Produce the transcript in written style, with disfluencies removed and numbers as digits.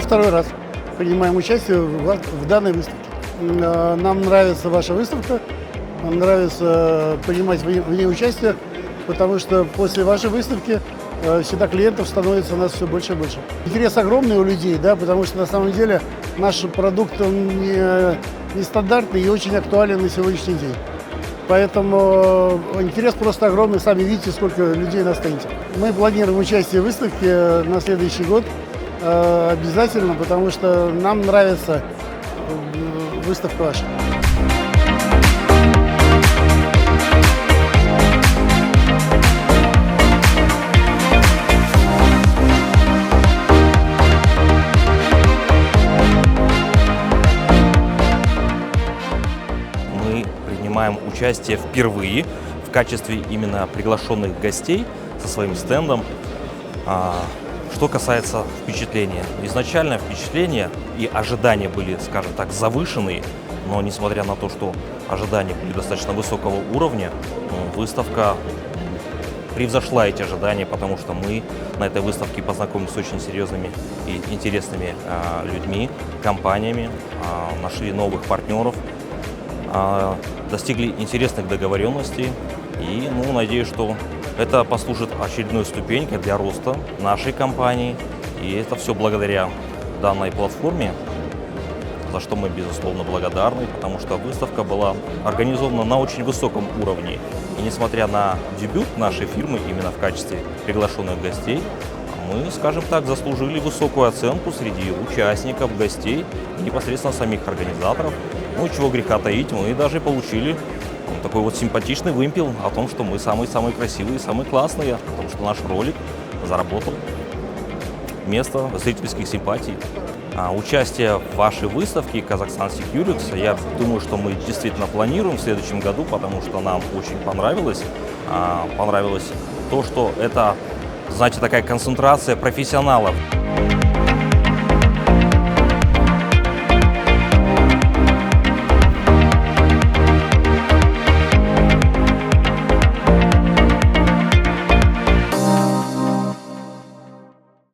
второй раз принимаем участие в данной выставке. Нам нравится ваша выставка, нам нравится принимать в ней участие, потому что после вашей выставки всегда клиентов становится у нас все больше и больше. Интерес огромный у людей, да, потому что на самом деле наш продукт он не стандартный и очень актуален на сегодняшний день. Поэтому интерес просто огромный, сами видите, сколько людей на стенде. Мы планируем участие в выставке на следующий год обязательно, потому что нам нравится выставка ваша. Мы принимаем участие впервые в качестве именно приглашенных гостей со своим стендом. Что касается впечатления. Изначально впечатления и ожидания были, скажем так, завышенные, но несмотря на то, что ожидания были достаточно высокого уровня, выставка превзошла эти ожидания, потому что мы на этой выставке познакомились с очень серьезными и интересными людьми, компаниями, нашли новых партнеров, достигли интересных договоренностей и, надеюсь, что это послужит очередной ступенькой для роста нашей компании. И это все благодаря данной платформе, за что мы, безусловно, благодарны, потому что выставка была организована на очень высоком уровне. И несмотря на дебют нашей фирмы именно в качестве приглашенных гостей, мы, скажем так, заслужили высокую оценку среди участников, гостей и непосредственно самих организаторов. Чего греха таить, мы даже получили такой вот симпатичный вымпел о том, что мы самые-самые красивые, самые классные, о том, что наш ролик заработал место зрительских симпатий. Участие в вашей выставке Kazakhstan Securix, я думаю, что мы действительно планируем в следующем году, потому что нам очень понравилось. Понравилось то, что это, знаете, такая концентрация профессионалов.